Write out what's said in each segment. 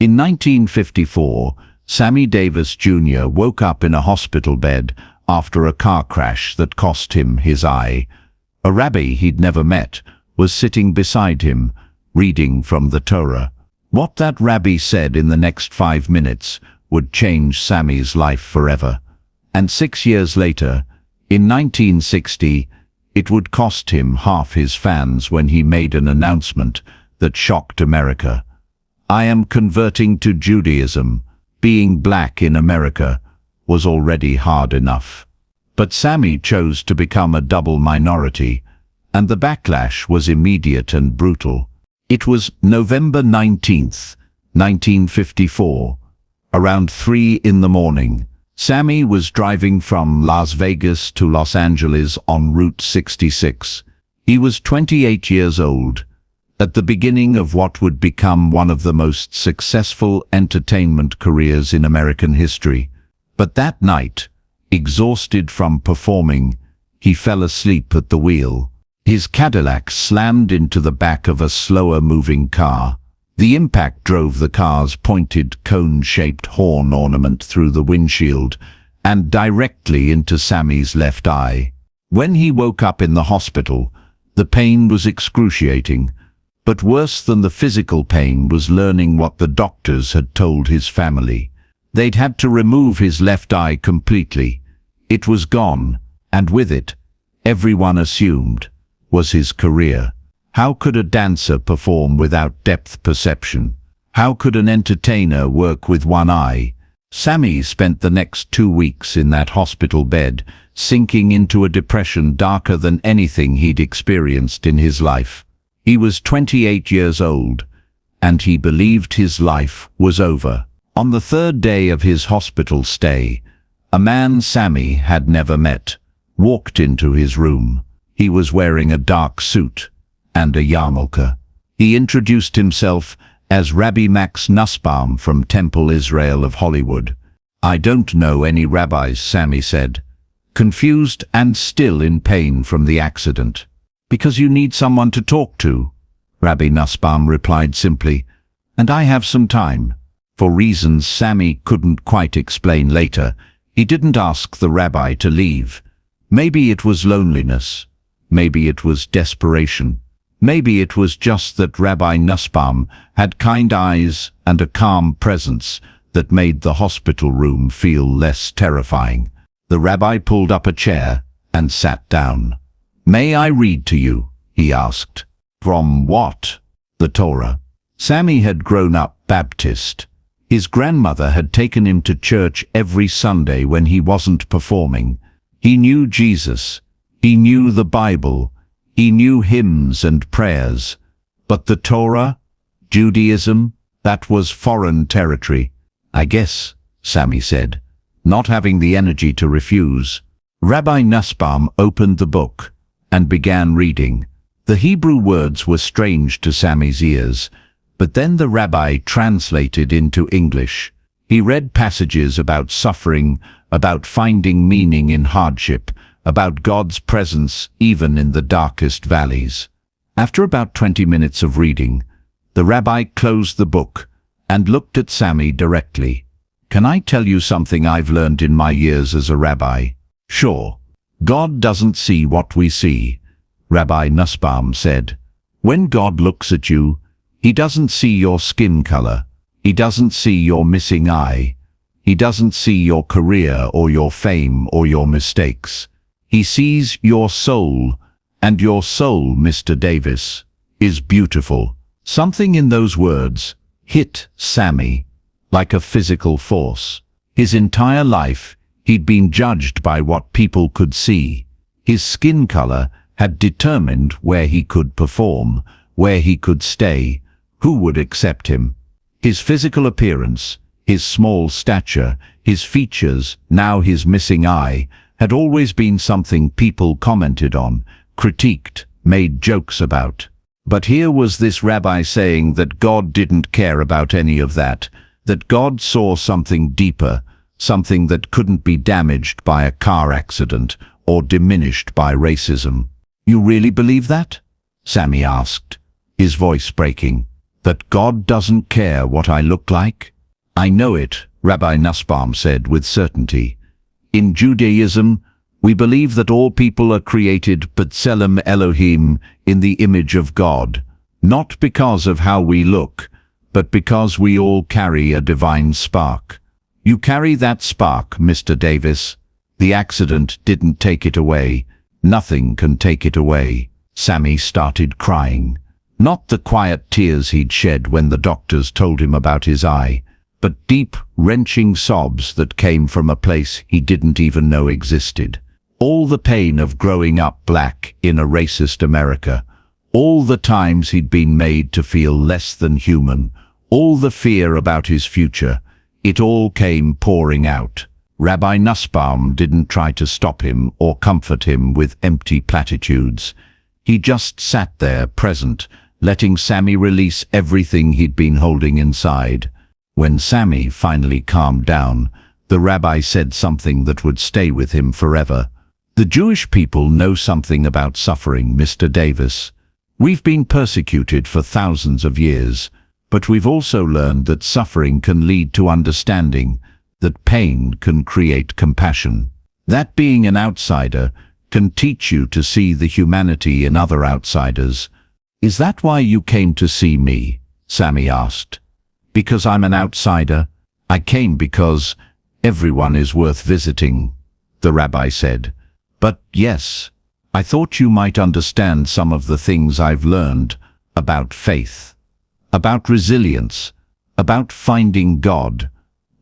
In 1954, Sammy Davis Jr. woke up in a hospital bed after a car crash that cost him his eye. A rabbi he'd never met was sitting beside him, reading from the Torah. What that rabbi said in the next 5 minutes would change Sammy's life forever. And 6 years later, in 1960, it would cost him half his fans when he made an announcement that shocked America. "I am converting to Judaism. Being black in America was already hard enough." But Sammy chose to become a double minority, and the backlash was immediate and brutal. It was November 19th, 1954. Around 3 in the morning, Sammy was driving from Las Vegas to Los Angeles on Route 66. He was 28 years old, at the beginning of what would become one of the most successful entertainment careers in American history. But that night, exhausted from performing, he fell asleep at the wheel. His Cadillac slammed into the back of a slower-moving car. The impact drove the car's pointed cone-shaped horn ornament through the windshield and directly into Sammy's left eye. When he woke up in the hospital, the pain was excruciating, but worse than the physical pain was learning what the doctors had told his family. They'd had to remove his left eye completely. It was gone, and with it, everyone assumed, was his career. How could a dancer perform without depth perception? How could an entertainer work with one eye? Sammy spent the next 2 weeks in that hospital bed, sinking into a depression darker than anything he'd experienced in his life. He was 28 years old, and he believed his life was over. On the 3rd day of his hospital stay, a man Sammy had never met walked into his room. He was wearing a dark suit and a yarmulke. He introduced himself as Rabbi Max Nussbaum from Temple Israel of Hollywood. "I don't know any rabbis," Sammy said, confused and still in pain from the accident. "Because you need someone to talk to," Rabbi Nussbaum replied simply, "and I have some time." For reasons Sammy couldn't quite explain later, he didn't ask the rabbi to leave. Maybe it was loneliness. Maybe it was desperation. Maybe it was just that Rabbi Nussbaum had kind eyes and a calm presence that made the hospital room feel less terrifying. The rabbi pulled up a chair and sat down. "May I read to you?" he asked. "From what?" "The Torah." Sammy had grown up Baptist. His grandmother had taken him to church every Sunday when he wasn't performing. He knew Jesus. He knew the Bible. He knew hymns and prayers. But the Torah, Judaism, that was foreign territory. "I guess," Sammy said, not having the energy to refuse. Rabbi Nussbaum opened the book and began reading. The Hebrew words were strange to Sammy's ears, but then the rabbi translated into English. He read passages about suffering, about finding meaning in hardship, about God's presence even in the darkest valleys. After about 20 minutes of reading, the rabbi closed the book and looked at Sammy directly. "Can I tell you something I've learned in my years as a rabbi?" "Sure." "God doesn't see what we see," Rabbi Nussbaum said. "When God looks at you, He doesn't see your skin color. He doesn't see your missing eye. He doesn't see your career or your fame or your mistakes. He sees your soul, and your soul, Mr. Davis, is beautiful." Something in those words hit Sammy like a physical force. His entire life, he'd been judged by what people could see. His skin color had determined where he could perform, where he could stay, who would accept him. His physical appearance, his small stature, his features, now his missing eye, had always been something people commented on, critiqued, made jokes about. But here was this rabbi saying that God didn't care about any of that, that God saw something deeper, something that couldn't be damaged by a car accident or diminished by racism. "You really believe that?" Sammy asked, his voice breaking. That God doesn't care what I look like? I know it, Rabbi Nussbaum said with certainty. In Judaism, we believe that all people are created b'tselem Elohim, in the image of God, not because of how we look, but because we all carry a divine spark. You carry that spark, Mr. Davis. The accident didn't take it away. Nothing can take it away. Sammy started crying. Not the quiet tears he'd shed when the doctors told him about his eye, but deep, wrenching sobs that came from a place he didn't even know existed. All the pain of growing up black in a racist America, all the times he'd been made to feel less than human, all the fear about his future, it all came pouring out. Rabbi Nussbaum didn't try to stop him or comfort him with empty platitudes. He just sat there, present, letting Sammy release everything he'd been holding inside. When Sammy finally calmed down, the rabbi said something that would stay with him forever. The Jewish people know something about suffering, Mr. Davis. We've been persecuted for thousands of years, but we've also learned that suffering can lead to understanding, that pain can create compassion. That being an outsider can teach you to see the humanity in other outsiders. Is that why you came to see me? Sammy asked. Because I'm an outsider? I came because everyone is worth visiting, the rabbi said. But yes, I thought you might understand some of the things I've learned about faith, about resilience, about finding God,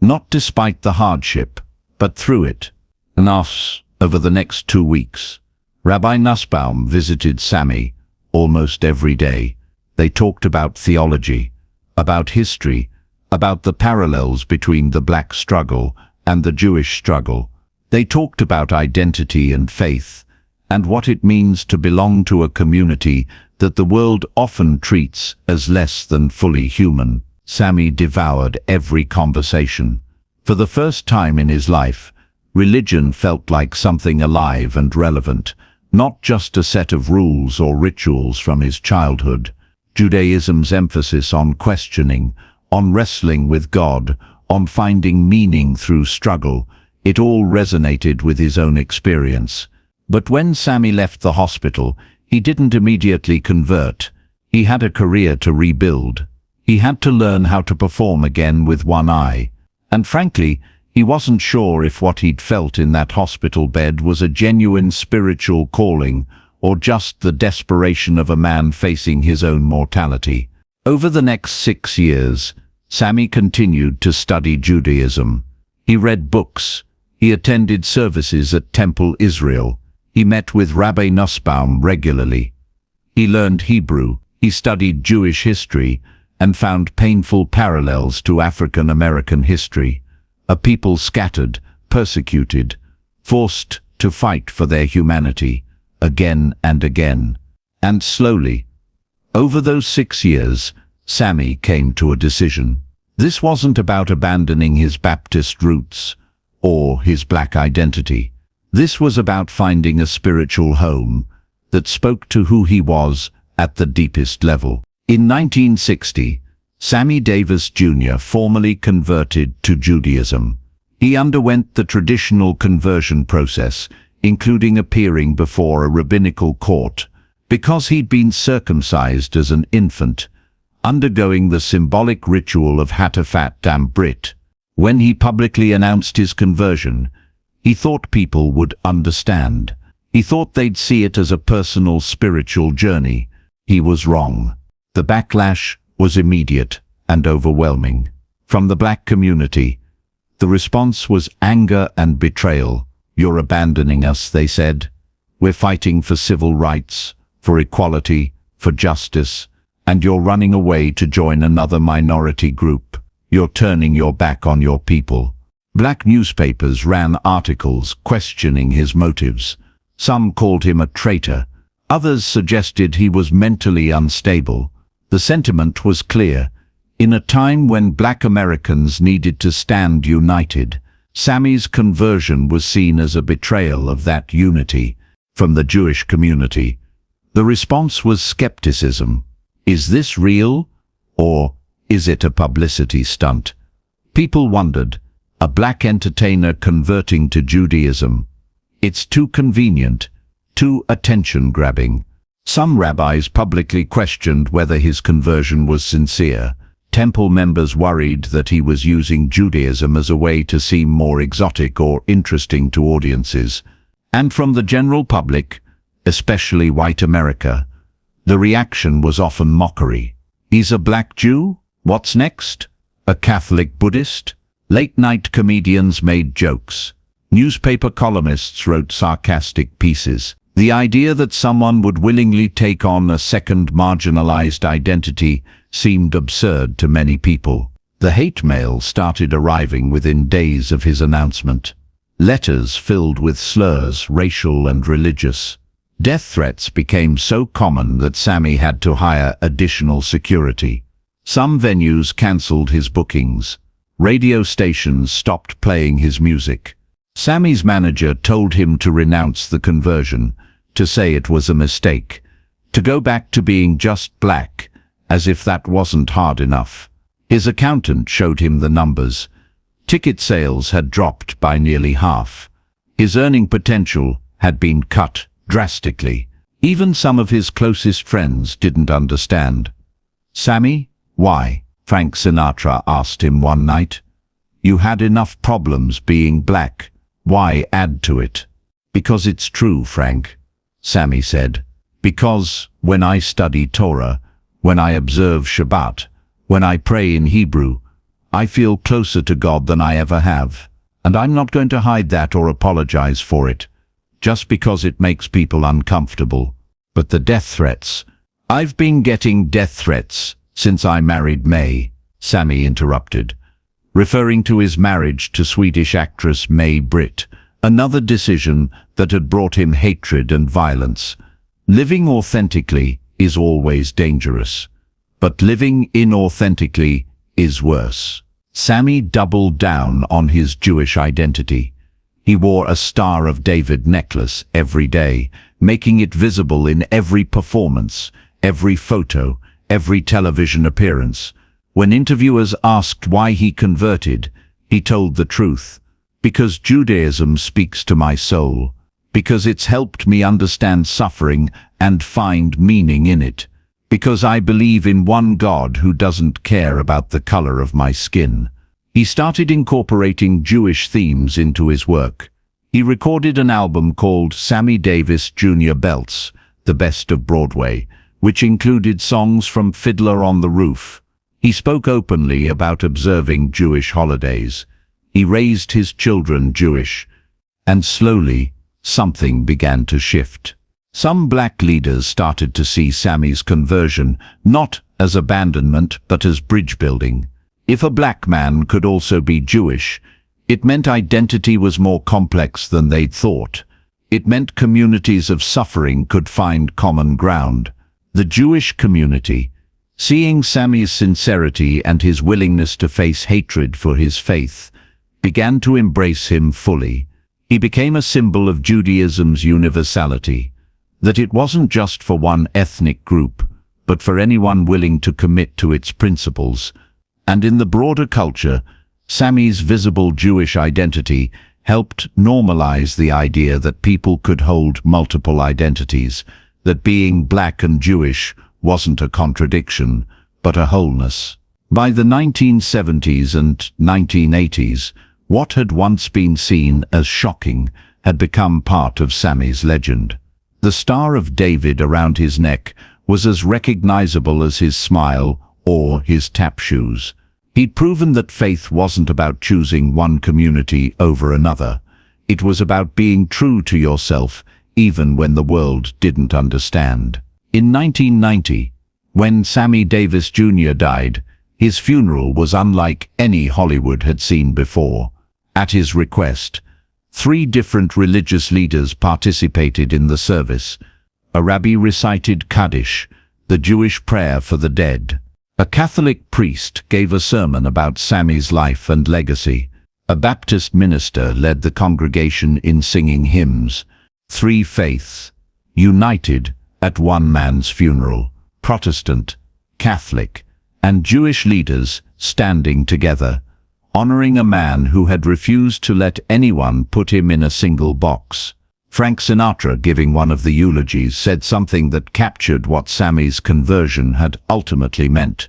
not despite the hardship, but through it. And over the next 2 weeks, Rabbi Nussbaum visited Sammy almost every day. They talked about theology, about history, about the parallels between the black struggle and the Jewish struggle. They talked about identity and faith, and what it means to belong to a community that the world often treats as less than fully human. Sammy devoured every conversation. For the first time in his life, religion felt like something alive and relevant, not just a set of rules or rituals from his childhood. Judaism's emphasis on questioning, on wrestling with God, on finding meaning through struggle, it all resonated with his own experience. But when Sammy left the hospital, he didn't immediately convert. He had a career to rebuild. He had to learn how to perform again with one eye. And frankly, he wasn't sure if what he'd felt in that hospital bed was a genuine spiritual calling or just the desperation of a man facing his own mortality. Over the next 6 years, Sammy continued to study Judaism. He read books. He attended services at Temple Israel. He met with Rabbi Nussbaum regularly. He learned Hebrew. He studied Jewish history and found painful parallels to African American history. A people scattered, persecuted, forced to fight for their humanity, again and again. And slowly, over those 6 years, Sammy came to a decision. This wasn't about abandoning his Baptist roots or his black identity. This was about finding a spiritual home that spoke to who he was at the deepest level. In 1960, Sammy Davis Jr. formally converted to Judaism. He underwent the traditional conversion process, including appearing before a rabbinical court, because he'd been circumcised as an infant, undergoing the symbolic ritual of Hatafat Dam Brit. When he publicly announced his conversion, he thought people would understand. He thought they'd see it as a personal spiritual journey. He was wrong. The backlash was immediate and overwhelming. From the black community, the response was anger and betrayal. "You're abandoning us," they said. "We're fighting for civil rights, for equality, for justice, and you're running away to join another minority group. You're turning your back on your people." Black newspapers ran articles questioning his motives. Some called him a traitor. Others suggested he was mentally unstable. The sentiment was clear. In a time when black Americans needed to stand united, Sammy's conversion was seen as a betrayal of that unity. From the Jewish community, the response was skepticism. Is this real? Or is it a publicity stunt? People wondered, a black entertainer converting to Judaism. It's too convenient, too attention-grabbing. Some rabbis publicly questioned whether his conversion was sincere. Temple members worried that he was using Judaism as a way to seem more exotic or interesting to audiences. And from the general public, especially white America, the reaction was often mockery. He's a black Jew? What's next? A Catholic Buddhist? Late-night comedians made jokes. Newspaper columnists wrote sarcastic pieces. The idea that someone would willingly take on a second marginalized identity seemed absurd to many people. The hate mail started arriving within days of his announcement. Letters filled with slurs, racial and religious. Death threats became so common that Sammy had to hire additional security. Some venues cancelled his bookings. Radio stations stopped playing his music. Sammy's manager told him to renounce the conversion, to say it was a mistake, to go back to being just black, as if that wasn't hard enough. His accountant showed him the numbers. Ticket sales had dropped by nearly half. His earning potential had been cut drastically. Even some of his closest friends didn't understand. "Sammy, why?" Frank Sinatra asked him one night. "You had enough problems being black. Why add to it?" "Because it's true, Frank," Sammy said. "Because when I study Torah, when I observe Shabbat, when I pray in Hebrew, I feel closer to God than I ever have. And I'm not going to hide that or apologize for it, just because it makes people uncomfortable." "But the death threats." "I've been getting death threats since I married May," Sammy interrupted, referring to his marriage to Swedish actress May Britt, another decision that had brought him hatred and violence. Living authentically is always dangerous, but living inauthentically is worse. Sammy doubled down on his Jewish identity. He wore a Star of David necklace every day, making it visible in every performance, every photo, every television appearance. When interviewers asked why he converted, he told the truth. "Because Judaism speaks to my soul. Because it's helped me understand suffering and find meaning in it. Because I believe in one God who doesn't care about the color of my skin." He started incorporating Jewish themes into his work. He recorded an album called Sammy Davis Jr. Belts, the Best of Broadway, which included songs from Fiddler on the Roof. He spoke openly about observing Jewish holidays. He raised his children Jewish, and slowly something began to shift. Some black leaders started to see Sammy's conversion not as abandonment but as bridge building. If a black man could also be Jewish, it meant identity was more complex than they'd thought. It meant communities of suffering could find common ground. The Jewish community, seeing Sammy's sincerity and his willingness to face hatred for his faith, began to embrace him fully. He became a symbol of Judaism's universality, that it wasn't just for one ethnic group, but for anyone willing to commit to its principles. And in the broader culture, Sammy's visible Jewish identity helped normalize the idea that people could hold multiple identities, that being black and Jewish wasn't a contradiction, but a wholeness. By the 1970s and 1980s, what had once been seen as shocking had become part of Sammy's legend. The Star of David around his neck was as recognizable as his smile or his tap shoes. He'd proven that faith wasn't about choosing one community over another. It was about being true to yourself, even when the world didn't understand. In 1990, when Sammy Davis Jr. died, his funeral was unlike any Hollywood had seen before. At his request, 3 different religious leaders participated in the service. A rabbi recited Kaddish, the Jewish prayer for the dead. A Catholic priest gave a sermon about Sammy's life and legacy. A Baptist minister led the congregation in singing hymns. 3 faiths, united at one man's funeral: Protestant, Catholic, and Jewish leaders standing together, honoring a man who had refused to let anyone put him in a single box. Frank Sinatra, giving one of the eulogies, said something that captured what Sammy's conversion had ultimately meant.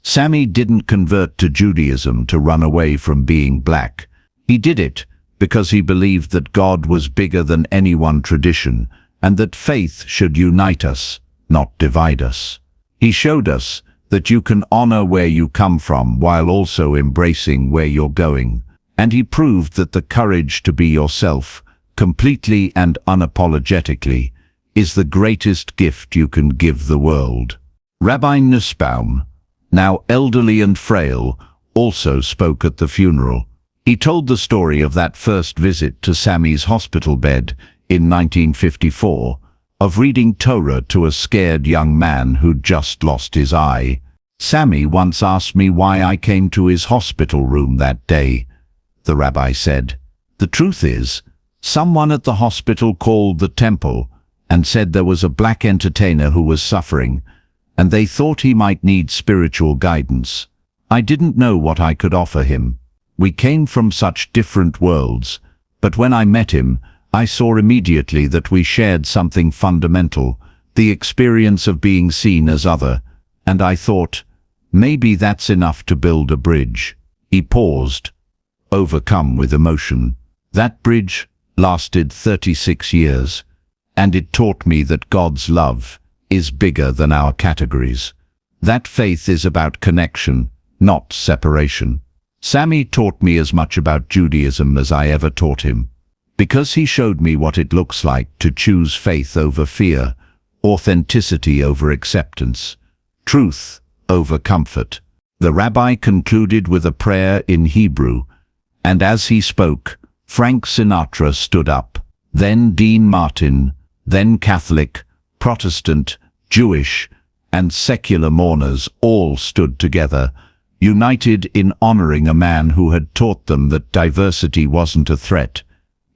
Sammy didn't convert to Judaism to run away from being black. He did it because he believed that God was bigger than any one tradition, and that faith should unite us, not divide us. He showed us that you can honor where you come from while also embracing where you're going. And he proved that the courage to be yourself, completely and unapologetically, is the greatest gift you can give the world. Rabbi Nussbaum, now elderly and frail, also spoke at the funeral. He told the story of that first visit to Sammy's hospital bed in 1954, of reading Torah to a scared young man who'd just lost his eye. Sammy once asked me why I came to his hospital room that day. The rabbi said, "The truth is, someone at the hospital called the temple and said there was a black entertainer who was suffering, and they thought he might need spiritual guidance. I didn't know what I could offer him. We came from such different worlds, but when I met him, I saw immediately that we shared something fundamental, the experience of being seen as other, and I thought, maybe that's enough to build a bridge." He paused, overcome with emotion. That bridge lasted 36 years, and it taught me that God's love is bigger than our categories. That faith is about connection, not separation. Sammy taught me as much about Judaism as I ever taught him, because he showed me what it looks like to choose faith over fear, authenticity over acceptance, truth over comfort. The rabbi concluded with a prayer in Hebrew, and as he spoke, Frank Sinatra stood up. Then Dean Martin, then Catholic, Protestant, Jewish, and secular mourners all stood together, united in honoring a man who had taught them that diversity wasn't a threat,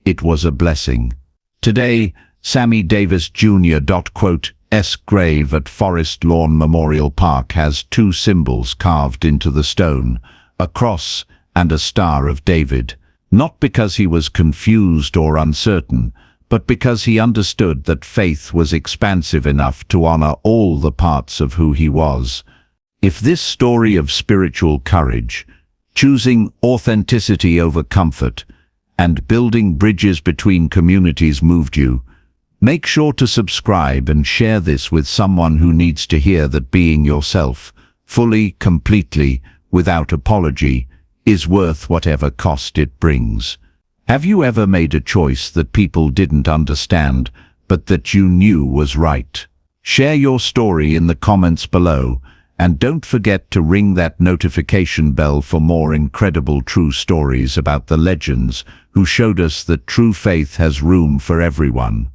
it was a blessing. Today, Sammy Davis Jr. S grave at Forest Lawn Memorial Park has two symbols carved into the stone, a cross and a Star of David, not because he was confused or uncertain, but because he understood that faith was expansive enough to honor all the parts of who he was. If this story of spiritual courage, choosing authenticity over comfort, and building bridges between communities moved you, make sure to subscribe and share this with someone who needs to hear that being yourself, fully, completely, without apology, is worth whatever cost it brings. Have you ever made a choice that people didn't understand, but that you knew was right? Share your story in the comments below, and don't forget to ring that notification bell for more incredible true stories about the legends who showed us that true faith has room for everyone.